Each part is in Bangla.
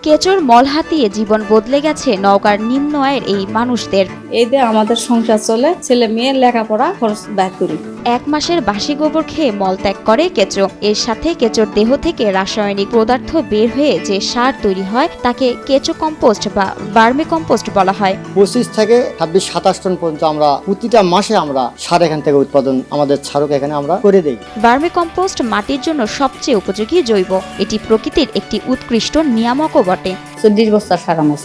কেঁচোর মল হাতিয়ে জীবন বদলে গেছে নওগাঁর নিম্ন আয়ের এই মানুষদের। এই দিয়ে আমাদের সংসার চলে, ছেলে মেয়ের লেখাপড়া খরচ ব্যয় করি। 1 মাসের বাসি গোবর খেয়ে মলত্যাগ করে কেঁচো। এর সাথে কেঁচোর দেহ থেকে রাসায়নিক পদার্থ বের হয়ে যে সার তৈরি হয় তাকে কেঁচো কম্পোস্ট বা ভার্মি কম্পোস্ট বলা হয়। 25 থেকে 26-27 টন পর্যন্ত আমরা প্রতিটা মাসে আমরা সার এখান থেকে উৎপাদন আমাদের ছাড়ক এখানে আমরা করে দেই। ভার্মি কম্পোস্ট মাটির জন্য সবচেয়ে উপযোগী জৈব। এটি প্রকৃতির একটি উৎকৃষ্ট নিয়ামকও বটে। 40 বস্তা সার আমার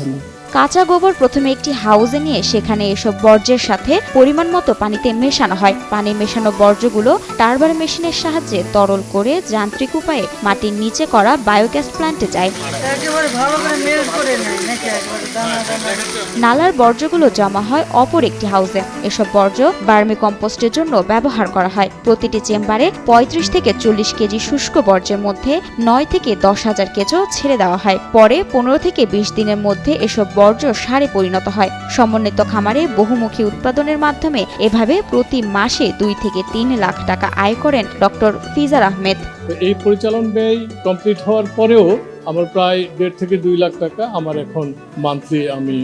জন্য। কাঁচা গোবর প্রথমে একটি হাউজে নিয়ে সেখানে এসব বর্জ্যের সাথে পরিমাণ মতো পানিতে মেশানো হয়। পানি মেশানো বর্জ্যগুলো টারবার মেশিনের সাহায্যে তরল করে যান্ত্রিক উপায়ে মাটির নিচে করা বায়োগ্যাস প্ল্যান্টে যায়। নালার বর্জ্যগুলো জমা হয় অপর একটি হাউজে। এসব বর্জ্য ভার্মি কম্পোস্টের জন্য ব্যবহার করা হয়। প্রতিটি চেম্বারে 35 থেকে 40 কেজি শুষ্ক বর্জ্যের মধ্যে 9 থেকে 10,000 কেঁচো ছেড়ে দেওয়া হয়। পরে 15 থেকে 20 দিনের মধ্যে এসব বর্জ্য সারে পরিণত হয়। সমন্বিত খামারে বহুমুখী উৎপাদনের মাধ্যমে এভাবে প্রতি মাসে 2 থেকে 3 লাখ টাকা আয় করেন ডক্টর ফিজার আহমেদ। এই পরিচালন ব্যয় কমপ্লিট হওয়ার পরেও আমার প্রায় 1.5 থেকে 2 লাখ টাকা আমার এখন মান্থলি আমি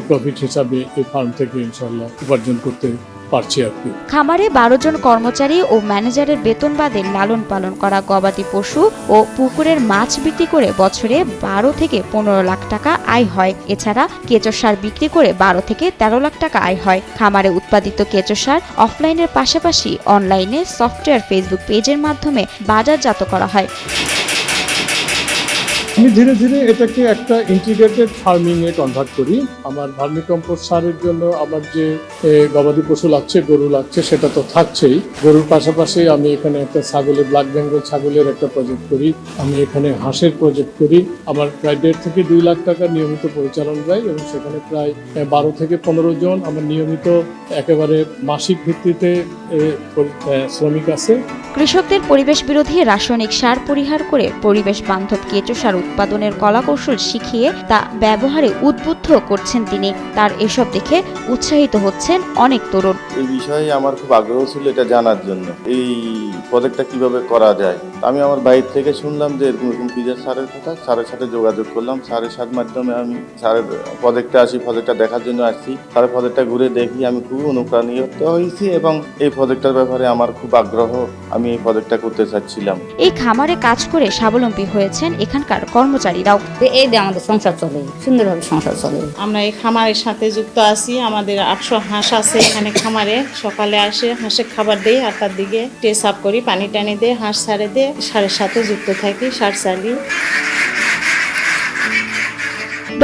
প্রফিট হিসাবে এই ফার্ম থেকে ইনশাল্লাহ উপার্জন করতে পারছি আর কি। খামারে 12 জন কর্মচারী ও ম্যানেজারের বেতন বাদে লালন পালন করা গবাদি পশু ও পুকুরের মাছ বিক্রি করে বছরে 12 থেকে 15 লাখ টাকা আয় হয়। এছাড়া কেঁচো সার বিক্রি করে 12 থেকে 13 লাখ টাকা আয় হয়। খামারে উৎপাদিত কেঁচো সার অফলাইনের পাশাপাশি অনলাইনে সফটওয়্যার ফেসবুক পেজের মাধ্যমে বাজারজাত করা হয়। আমি ধীরে ধীরে এটাকে একটা ইন্টিগ্রেটেড ফার্মিং এ কনভার্ট করি। আমার ভার্মি কম্পোস্ট সারের জন্য আমার যে গবাদি পশু লাগছে, গরু লাগছে, সেটা তো থাকছেই। গরুর পাশাপাশি আমি এখানে একটা ছাগলের ব্ল্যাক বেঙ্গল ছাগলের একটা প্রজেক্ট করি। আমি এখানে হাঁসের প্রজেক্ট করি। আমার প্রায় 1.5 থেকে 2 লাখ টাকা নিয়মিত পরিচালন ব্যয় এবং সেখানে প্রায় 12 থেকে 15 জন আমার নিয়মিত একেবারে মাসিক ভিত্তিতে শ্রমিক আছে। কৃষকদের পরিবেশ বিরোধী রাসায়নিক সার পরিহার করে পরিবেশ বান্ধব কেঁচো সার উৎপাদনের কলাকৌশল শিখিয়ে তা ব্যবহারে উদ্বুদ্ধ করছেন তিনি। তার এসব দেখে উৎসাহিত হচ্ছেন অনেক তরুণ। এই বিষয়ে আমার খুব আগ্রহ ছিল এটা জানার জন্য, এই প্রজেক্টটা কিভাবে করা যায়। আমি আমার বাইরে থেকে শুনলাম যে এরকম ফিজার স্যারের কথা, স্যারের সাথে যোগাযোগ করলাম। স্যারের সাথে মাধ্যমে আমি স্যারের প্রজেক্টটা প্রজেক্টটা দেখার জন্য আসছি। স্যারের প্রজেক্টটা ঘুরে দেখি আমি খুব অনুপ্রাণিত হয়েছি এবং এই প্রজেক্টটার ব্যাপারে আমার খুব আগ্রহ। আমি এই প্রজেক্টটা করতে চাচ্ছিলাম। এই খামারে কাজ করে স্বাবলম্বী হয়েছেন এখানকার কর্মচারীরাও। এই দিয়ে আমাদের সংসার চলে, সুন্দরভাবে সংসার চলে। আমরা এই খামারের সাথে যুক্ত আছি। আমাদের 800 হাঁস আছে এখানে খামারে। সকালে আসে হাঁসের খাবার দেই, 8টার দিকে টে সাফ করি, পানি টানি দিয়ে হাঁস ছাড়ে দিয়ে সারের সাথে যুক্ত থাকি, সার চালি।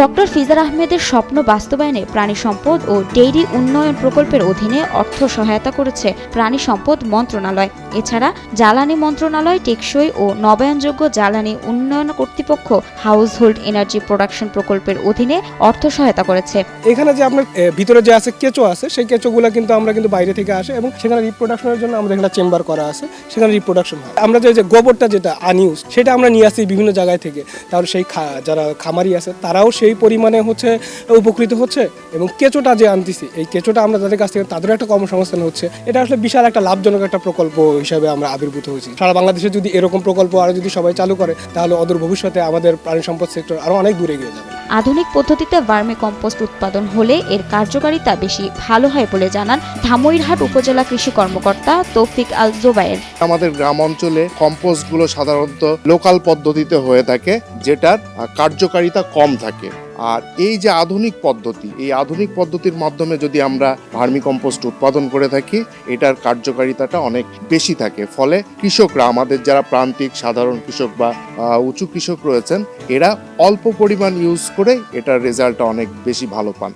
ডক্টর ফিজার আহমেদের স্বপ্ন বাস্তবায়নে প্রাণী সম্পদ ও ডেইরি উন্নয়ন প্রকল্পের অধীনে অর্থ সহায়তা করেছে প্রাণী সম্পদ মন্ত্রণালয়। এছাড়া জ্বালানি মন্ত্রণালয় টেকসই ও নবায়নযোগ্য জ্বালানি উন্নয়ন কর্তৃপক্ষ হাউসহোল্ড এনার্জি প্রোডাকশন প্রকল্পের অধীনে অর্থ সহায়তা করেছে। এখানে যে আপনার ভিতরে যে আছে কেঁচো আছে, সেই কেঁচোগুলো কিন্তু আমরা কিন্তু বাইরে থেকে আসে এবং সেখানে রিপ্রোডাকশনের জন্য আমাদের এখানে চেম্বার করা আছে, সেখানে রিপ্রোডাকশন হয়। আমরা যে গোবরটা যেটা আনইউজ সেটা আমরা নিয়ে আসি বিভিন্ন জায়গায় থেকে। তাহলে সেই যারা খামারি আছে তারাও সেই পরিমাণে উপকৃত হচ্ছে এবং কেঁচোটা যে আনতেছি এই কেঁচোটা আমরা তাদের কাছ থেকে তাদের একটা কর্মসংস্থান হচ্ছে। এটা আসলে বিশাল একটা লাভজনক একটা প্রকল্প হিসাবে আমরা আবির্ভূত হয়েছি। সারা বাংলাদেশে যদি এরকম প্রকল্প আরো যদি সবাই চালু করে তাহলে অদূর ভবিষ্যতে আমাদের প্রাণী সম্পদ সেক্টর আরো অনেক দূরে এগিয়ে যাবে। আধুনিক পদ্ধতিতে ভার্মি কম্পোস্ট উৎপাদন হলে এর কার্যকারিতা বেশি ভালো হয় বলে জানান ধামইরহাট উপজেলা কৃষি কর্মকর্তা তৌফিক আল জোবায়ের। আমাদের গ্রাম অঞ্চলে কম্পোস্টগুলো সাধারণত লোকাল পদ্ধতিতে হয়ে থাকে, যেটার কার্যকারিতা কম থাকে। আর এই যে আধুনিক পদ্ধতি, এই আধুনিক পদ্ধতির মাধ্যমে যদি আমরা ভার্মি কম্পোস্ট উৎপাদন করে থাকি, এটার কার্যকারিতাটা অনেক বেশি থাকে। ফলে কৃষকরা, আমাদের যারা প্রান্তিক সাধারণ কৃষক বা উঁচু কৃষক রয়েছেন, এরা অল্প পরিমাণ ইউজ করে এটার রেজাল্টটা অনেক বেশি ভালো পান।